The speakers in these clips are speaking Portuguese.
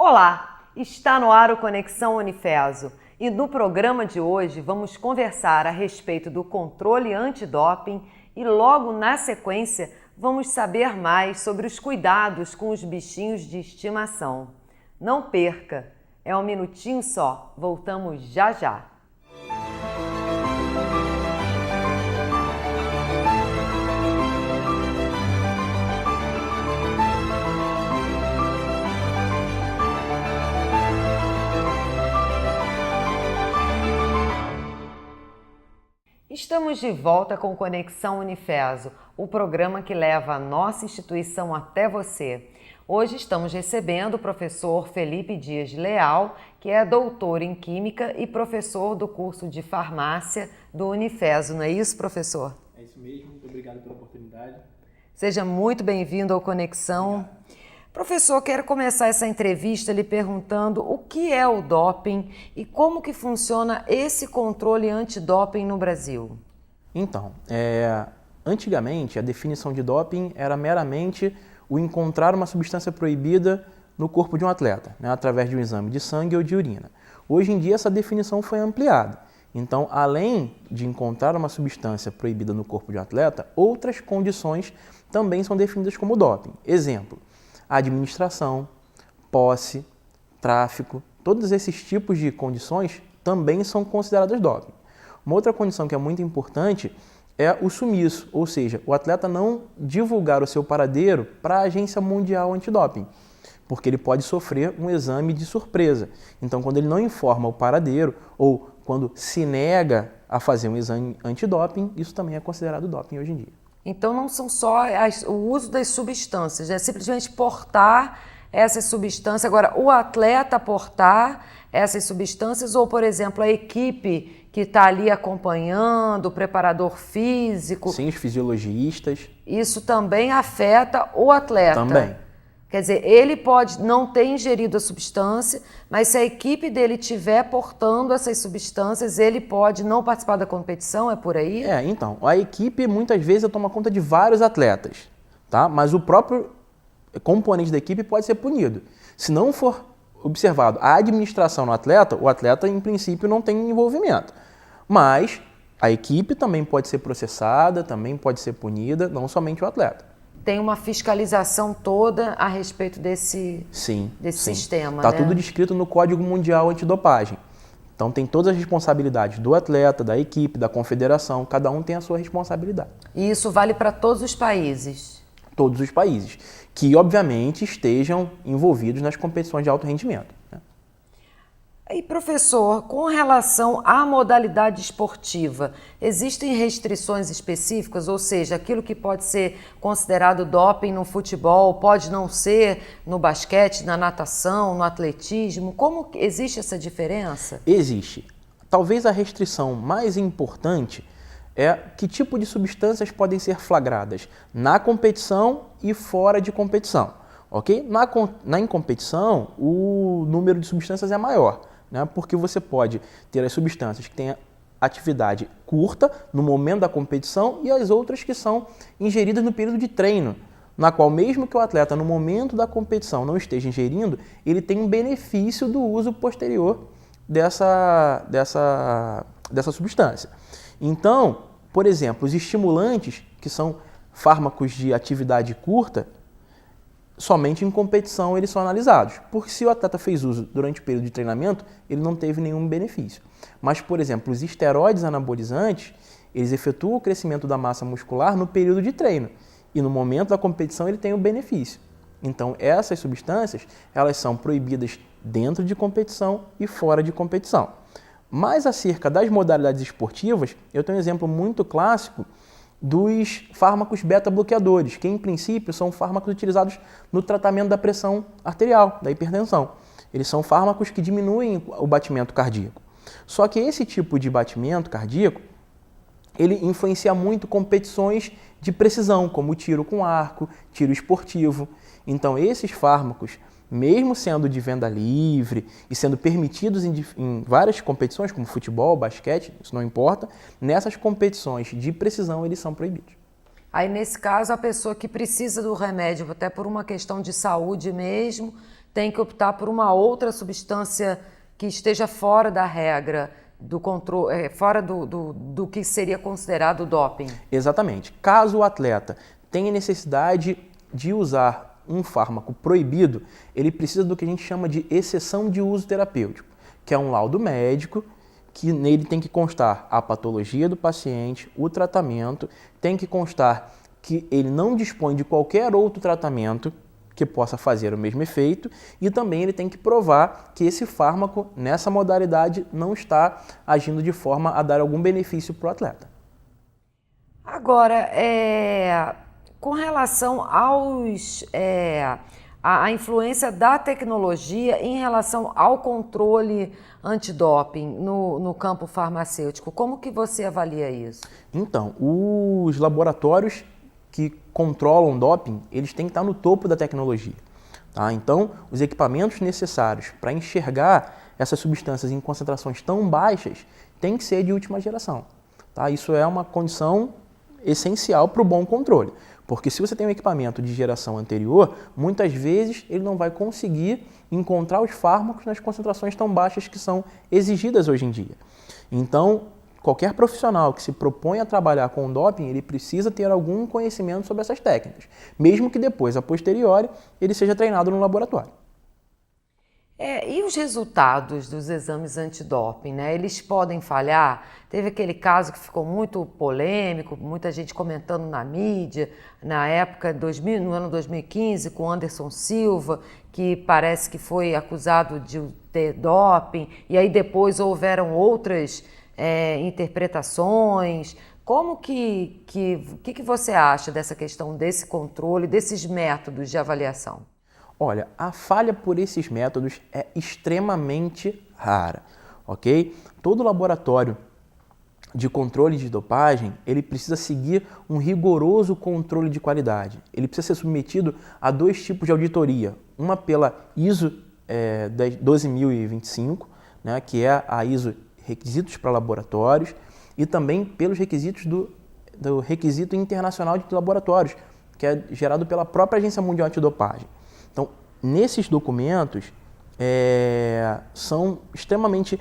Olá, está no ar o Conexão Unifeso e no programa de hoje vamos conversar a respeito do controle antidoping e logo na sequência vamos saber mais sobre os cuidados com os bichinhos de estimação. Não perca, é um minutinho só, voltamos já já. Estamos de volta com Conexão Unifeso, o programa que leva a nossa instituição até você. Hoje estamos recebendo o professor Felipe Dias Leal, que é doutor em Química e professor do curso de Farmácia do Unifeso. Não é isso, professor? É isso mesmo, muito obrigado pela oportunidade. Seja muito bem-vindo ao Conexão. Obrigado. Professor, quero começar essa entrevista lhe perguntando o que é o doping e como que funciona esse controle antidoping no Brasil. Então, antigamente a definição de doping era meramente o encontrar uma substância proibida no corpo de um atleta, através de um exame de sangue ou de urina. Hoje em dia essa definição foi ampliada. Então, além de encontrar uma substância proibida no corpo de um atleta, outras condições também são definidas como doping. Exemplo: administração, posse, tráfico, todos esses tipos de condições também são consideradas doping. Uma outra condição que é muito importante é o sumiço, ou seja, o atleta não divulgar o seu paradeiro para a Agência Mundial Antidoping, porque ele pode sofrer um exame de surpresa. Então, quando ele não informa o paradeiro ou quando se nega a fazer um exame antidoping, isso também é considerado doping hoje em dia. Então não são só o uso das substâncias, é simplesmente portar essas substâncias. Agora, o atleta portar essas substâncias ou, por exemplo, a equipe que está ali acompanhando, o preparador físico. Sim, os fisiologistas. Isso também afeta o atleta. Também. Quer dizer, ele pode não ter ingerido a substância, mas se a equipe dele estiver portando essas substâncias, ele pode não participar da competição, é por aí? Então, a equipe muitas vezes toma conta de vários atletas, tá? Mas o próprio componente da equipe pode ser punido. Se não for observado a administração no atleta, o atleta em princípio não tem envolvimento. Mas a equipe também pode ser processada, também pode ser punida, não somente o atleta. Tem uma fiscalização toda a respeito desse sistema, Está tudo descrito no Código Mundial Antidopagem. Então tem todas as responsabilidades do atleta, da equipe, da confederação, cada um tem a sua responsabilidade. E isso vale para todos os países? Todos os países, que obviamente estejam envolvidos nas competições de alto rendimento. E professor, com relação à modalidade esportiva, existem restrições específicas? Ou seja, aquilo que pode ser considerado doping no futebol pode não ser no basquete, na natação, no atletismo? Como existe essa diferença? Existe. Talvez a restrição mais importante é que tipo de substâncias podem ser flagradas na competição e fora de competição. Ok? Na competição, o número de substâncias é maior. Porque você pode ter as substâncias que têm atividade curta no momento da competição e as outras que são ingeridas no período de treino, na qual mesmo que o atleta no momento da competição não esteja ingerindo, ele tem um benefício do uso posterior dessa substância. Então, por exemplo, os estimulantes, que são fármacos de atividade curta, somente em competição eles são analisados, porque se o atleta fez uso durante o período de treinamento, ele não teve nenhum benefício. Mas, por exemplo, os esteroides anabolizantes, eles efetuam o crescimento da massa muscular no período de treino e no momento da competição ele tem o benefício. Então, essas substâncias, elas são proibidas dentro de competição e fora de competição. Mas acerca das modalidades esportivas, eu tenho um exemplo muito clássico dos fármacos beta-bloqueadores, que em princípio são fármacos utilizados no tratamento da pressão arterial, da hipertensão. Eles são fármacos que diminuem o batimento cardíaco. Só que esse tipo de batimento cardíaco, ele influencia muito competições de precisão, como tiro com arco, tiro esportivo. Então esses fármacos, mesmo sendo de venda livre e sendo permitidos em várias competições, como futebol, basquete, isso não importa, nessas competições de precisão eles são proibidos. Aí, nesse caso, a pessoa que precisa do remédio, até por uma questão de saúde mesmo, tem que optar por uma outra substância que esteja fora da regra, do controle, fora do que seria considerado doping. Exatamente. Caso o atleta tenha necessidade de usar um fármaco proibido, ele precisa do que a gente chama de exceção de uso terapêutico, que é um laudo médico, que nele tem que constar a patologia do paciente, o tratamento, tem que constar que ele não dispõe de qualquer outro tratamento que possa fazer o mesmo efeito e também ele tem que provar que esse fármaco, nessa modalidade, não está agindo de forma a dar algum benefício para o atleta. Agora, com relação à influência da tecnologia em relação ao controle antidoping no campo farmacêutico, como que você avalia isso? Então, os laboratórios que controlam doping, eles têm que estar no topo da tecnologia. Tá? Então, os equipamentos necessários para enxergar essas substâncias em concentrações tão baixas têm que ser de última geração. Tá? Isso é uma condição essencial para o bom controle, porque se você tem um equipamento de geração anterior, muitas vezes ele não vai conseguir encontrar os fármacos nas concentrações tão baixas que são exigidas hoje em dia. Então, qualquer profissional que se propõe a trabalhar com doping, ele precisa ter algum conhecimento sobre essas técnicas, mesmo que depois, a posteriori, ele seja treinado no laboratório. E os resultados dos exames antidoping, né? Eles podem falhar? Teve aquele caso que ficou muito polêmico, muita gente comentando na mídia, na época, no ano 2015, com Anderson Silva, que parece que foi acusado de ter doping, e aí depois houveram outras interpretações. Como que você acha dessa questão desse controle, desses métodos de avaliação? Olha, a falha por esses métodos é extremamente rara, ok? Todo laboratório de controle de dopagem, ele precisa seguir um rigoroso controle de qualidade. Ele precisa ser submetido a 2 tipos de auditoria. Uma pela ISO 12025, né, que é a ISO requisitos para laboratórios, e também pelos requisitos do requisito internacional de laboratórios, que é gerado pela própria Agência Mundial Antidopagem. Então, nesses documentos, são extremamente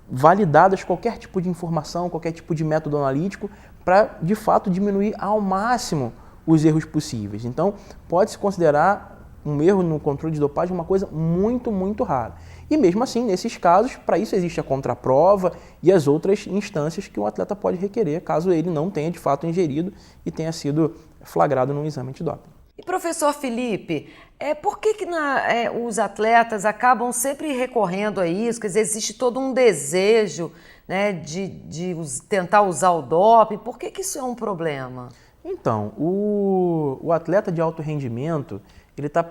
validadas qualquer tipo de informação, qualquer tipo de método analítico, para, de fato, diminuir ao máximo os erros possíveis. Então, pode-se considerar um erro no controle de dopagem uma coisa muito, muito rara. E mesmo assim, nesses casos, para isso existe a contraprova e as outras instâncias que o atleta pode requerer, caso ele não tenha, de fato, ingerido e tenha sido flagrado num exame antidoping. E professor Felipe, por que os atletas acabam sempre recorrendo a isso? Quer dizer, existe todo um desejo, né, de tentar usar o doping. Por que isso é um problema? Então, o atleta de alto rendimento, ele está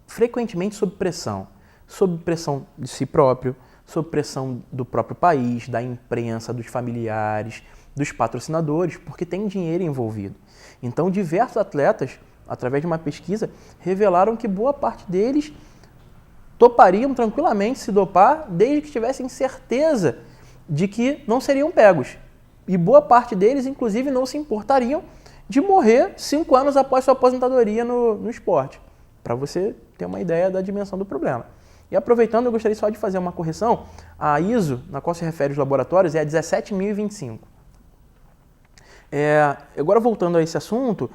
frequentemente sob pressão de si próprio, sob pressão do próprio país, da imprensa, dos familiares, dos patrocinadores, porque tem dinheiro envolvido. Então, diversos atletas, através de uma pesquisa, revelaram que boa parte deles topariam tranquilamente se dopar desde que tivessem certeza de que não seriam pegos. E boa parte deles, inclusive, não se importariam de morrer 5 anos após sua aposentadoria no esporte, para você ter uma ideia da dimensão do problema. E aproveitando, eu gostaria só de fazer uma correção. A ISO, na qual se refere os laboratórios, é a 17025. Agora, voltando a esse assunto,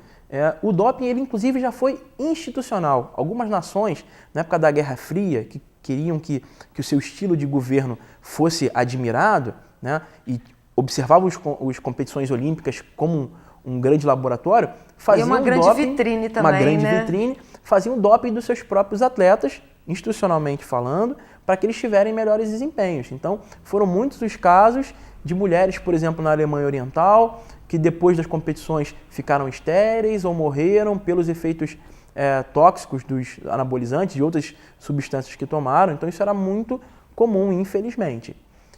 o doping, ele inclusive já foi institucional. Algumas nações, na época da Guerra Fria, que queriam que o seu estilo de governo fosse admirado, né, e observavam as competições olímpicas como um grande laboratório, faziam uma grande doping, vitrine também, uma grande né? vitrine, faziam doping dos seus próprios atletas, institucionalmente falando, para que eles tiverem melhores desempenhos. Então, foram muitos os casos de mulheres, por exemplo, na Alemanha Oriental, que depois das competições ficaram estéreis ou morreram pelos efeitos tóxicos dos anabolizantes e outras substâncias que tomaram. Então, isso era muito comum, infelizmente.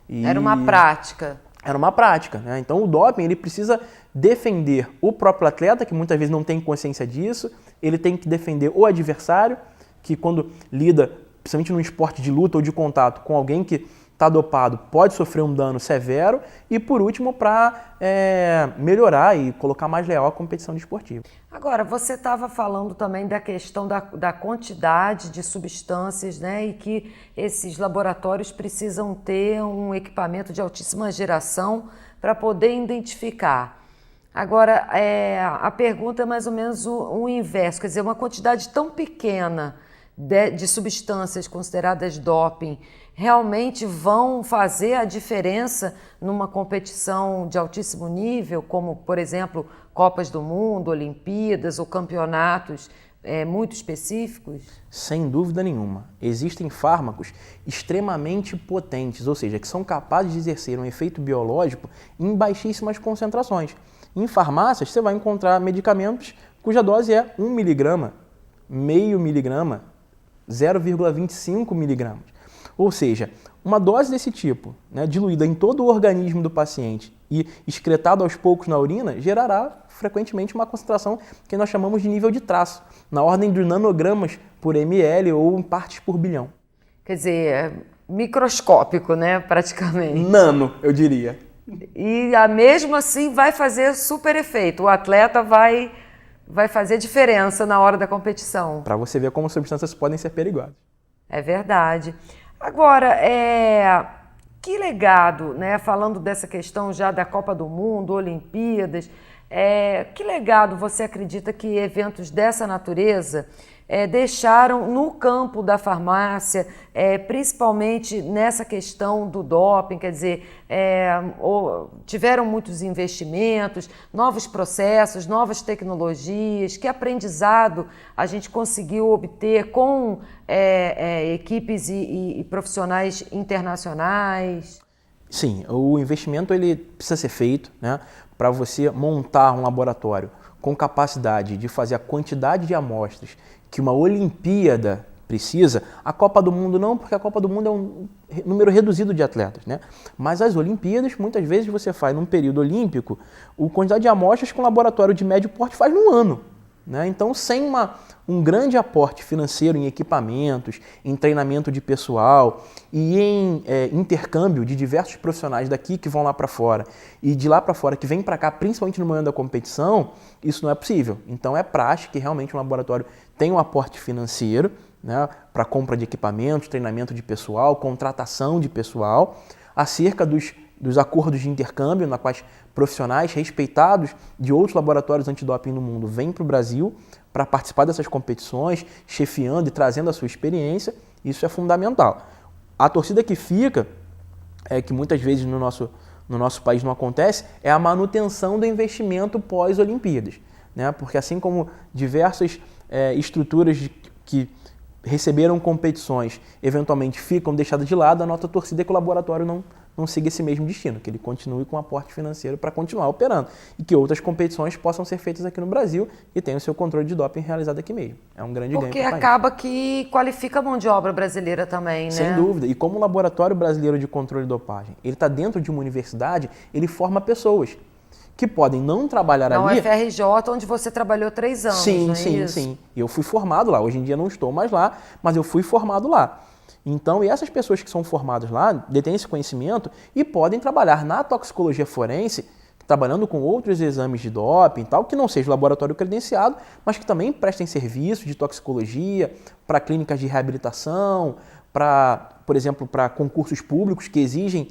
Era uma prática. Era uma prática, né? Então, o doping, ele precisa defender o próprio atleta, que muitas vezes não tem consciência disso, ele tem que defender o adversário, que quando lida, principalmente num esporte de luta ou de contato, com alguém que está dopado pode sofrer um dano severo e, por último, para melhorar e colocar mais leal a competição desportiva. Agora, você estava falando também da questão da quantidade de substâncias, né, e que esses laboratórios precisam ter um equipamento de altíssima geração para poder identificar. Agora, a pergunta é mais ou menos o inverso, quer dizer, uma quantidade tão pequena de substâncias consideradas doping realmente vão fazer a diferença numa competição de altíssimo nível, como, por exemplo, Copas do Mundo, Olimpíadas ou campeonatos muito específicos? Sem dúvida nenhuma. Existem fármacos extremamente potentes, ou seja, que são capazes de exercer um efeito biológico em baixíssimas concentrações. Em farmácias, você vai encontrar medicamentos cuja dose é 1 miligrama, meio miligrama, 0,25 miligramas. Ou seja, uma dose desse tipo, né, diluída em todo o organismo do paciente e excretada aos poucos na urina, gerará frequentemente uma concentração que nós chamamos de nível de traço, na ordem dos nanogramas por ml ou em partes por bilhão. Quer dizer, é microscópico, né, praticamente. Nano, eu diria. E mesmo assim vai fazer super efeito. O atleta vai fazer diferença na hora da competição. Para você ver como substâncias podem ser perigosas. É verdade. Agora, que legado, né? Falando dessa questão já da Copa do Mundo, Olimpíadas, que legado você acredita que eventos dessa natureza deixaram no campo da farmácia, principalmente nessa questão do doping, quer dizer, tiveram muitos investimentos, novos processos, novas tecnologias, que aprendizado a gente conseguiu obter com equipes e profissionais internacionais? Sim, o investimento ele precisa ser feito, né, para você montar um laboratório com capacidade de fazer a quantidade de amostras que uma Olimpíada precisa. A Copa do Mundo não, porque a Copa do Mundo é um número reduzido de atletas, né? Mas as Olimpíadas, muitas vezes você faz num período olímpico, a quantidade de amostras que um laboratório de médio porte faz num ano, né? Então, sem um grande aporte financeiro em equipamentos, em treinamento de pessoal e em intercâmbio de diversos profissionais daqui que vão lá para fora e de lá para fora que vêm para cá, principalmente no momento da competição, isso não é possível. Então, é prática que realmente um laboratório tem um aporte financeiro, né, para compra de equipamentos, treinamento de pessoal, contratação de pessoal, acerca dos acordos de intercâmbio, na quais profissionais respeitados de outros laboratórios antidoping no mundo vêm para o Brasil para participar dessas competições, chefiando e trazendo a sua experiência. Isso é fundamental. A torcida que fica, que muitas vezes no nosso país não acontece, é a manutenção do investimento pós-Olimpíadas, né? Porque assim como diversas estruturas que receberam competições eventualmente ficam deixadas de lado, a nossa torcida é que o laboratório não siga esse mesmo destino, que ele continue com aporte financeiro para continuar operando e que outras competições possam ser feitas aqui no Brasil e tenham o seu controle de doping realizado aqui mesmo. É um grande ganho para o país. Porque acaba que qualifica a mão de obra brasileira também, né? Sem dúvida. E como o Laboratório Brasileiro de Controle de Dopagem, ele está dentro de uma universidade, ele forma pessoas que podem não trabalhar ali... Na UFRJ, onde você trabalhou 3 anos, sim, não é sim, isso? Sim. Eu fui formado lá. Hoje em dia não estou mais lá, mas eu fui formado lá. Então, e essas pessoas que são formadas lá, detêm esse conhecimento e podem trabalhar na toxicologia forense, trabalhando com outros exames de doping e tal, que não seja laboratório credenciado, mas que também prestem serviço de toxicologia para clínicas de reabilitação, por exemplo, para concursos públicos que exigem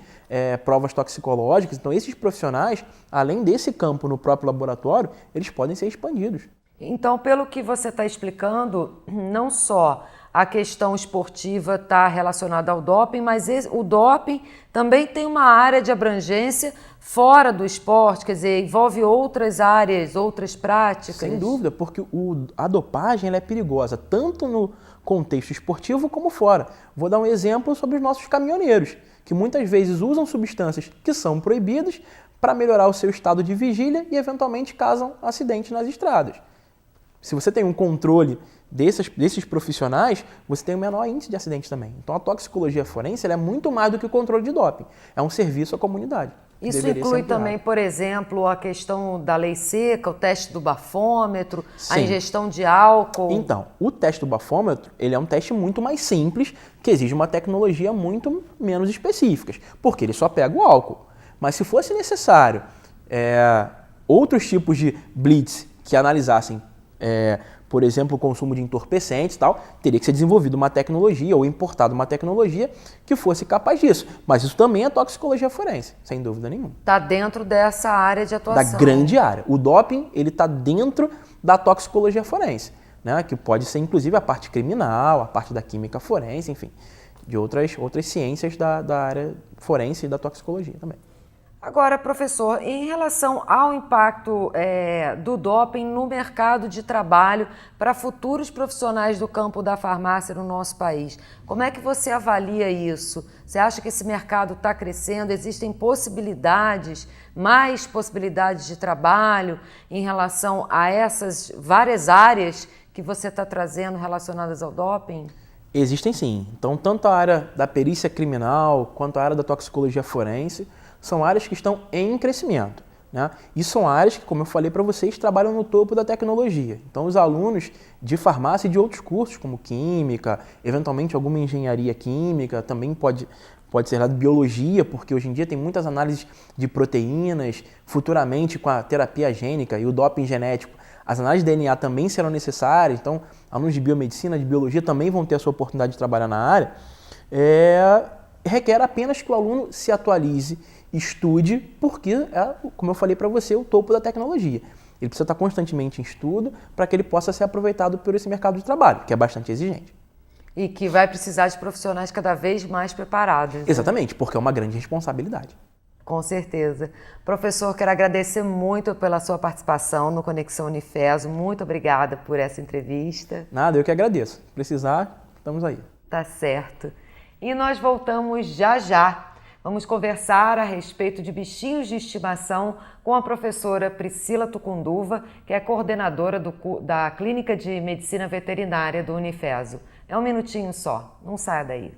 provas toxicológicas. Então, esses profissionais, além desse campo no próprio laboratório, eles podem ser expandidos. Então, pelo que você está explicando, não só a questão esportiva está relacionada ao doping, mas o doping também tem uma área de abrangência fora do esporte, quer dizer, envolve outras áreas, outras práticas. Sem dúvida, porque a dopagem ela é perigosa, tanto no contexto esportivo como fora. Vou dar um exemplo sobre os nossos caminhoneiros, que muitas vezes usam substâncias que são proibidas para melhorar o seu estado de vigília e eventualmente causam acidentes nas estradas. Se você tem um controle desses profissionais, você tem um menor índice de acidentes também. Então a toxicologia forense ela é muito mais do que o controle de doping. É um serviço à comunidade. Isso deveria ser inclui ampliado. também, por exemplo, a questão da lei seca, o teste do bafômetro, a Sim. ingestão de álcool. Então, o teste do bafômetro, ele é um teste muito mais simples, que exige uma tecnologia muito menos específica, porque ele só pega o álcool. Mas se fosse necessário outros tipos de blitz que analisassem, por exemplo, o consumo de entorpecentes e tal, teria que ser desenvolvida uma tecnologia ou importada uma tecnologia que fosse capaz disso. Mas isso também é toxicologia forense, sem dúvida nenhuma. Está dentro dessa área de atuação. Da grande área. O doping, ele está dentro da toxicologia forense, né? Que pode ser, inclusive, a parte criminal, a parte da química forense, enfim, de outras ciências da área forense e da toxicologia também. Agora, professor, em relação ao impacto do doping no mercado de trabalho para futuros profissionais do campo da farmácia no nosso país, como é que você avalia isso? Você acha que esse mercado está crescendo? Existem possibilidades, mais possibilidades de trabalho em relação a essas várias áreas que você está trazendo relacionadas ao doping? Existem sim. Então, tanto a área da perícia criminal quanto a área da toxicologia forense são áreas que estão em crescimento, né? E são áreas que, como eu falei para vocês, trabalham no topo da tecnologia. Então, os alunos de farmácia e de outros cursos, como química, eventualmente alguma engenharia química, também pode ser dado biologia, porque hoje em dia tem muitas análises de proteínas, futuramente com a terapia gênica e o doping genético, as análises de DNA também serão necessárias, então alunos de biomedicina, de biologia também vão ter a sua oportunidade de trabalhar na área. Requer apenas que o aluno se atualize, estude, porque como eu falei para você, o topo da tecnologia. Ele precisa estar constantemente em estudo para que ele possa ser aproveitado por esse mercado de trabalho, que é bastante exigente. E que vai precisar de profissionais cada vez mais preparados. Né? Exatamente, porque é uma grande responsabilidade. Com certeza. Professor, quero agradecer muito pela sua participação no Conexão Unifeso. Muito obrigada por essa entrevista. Nada, eu que agradeço. Se precisar, estamos aí. Tá certo. E nós voltamos já já. Vamos conversar a respeito de bichinhos de estimação com a professora Priscila Tucunduva, que é coordenadora da Clínica de Medicina Veterinária do Unifeso. É um minutinho só, não saia daí.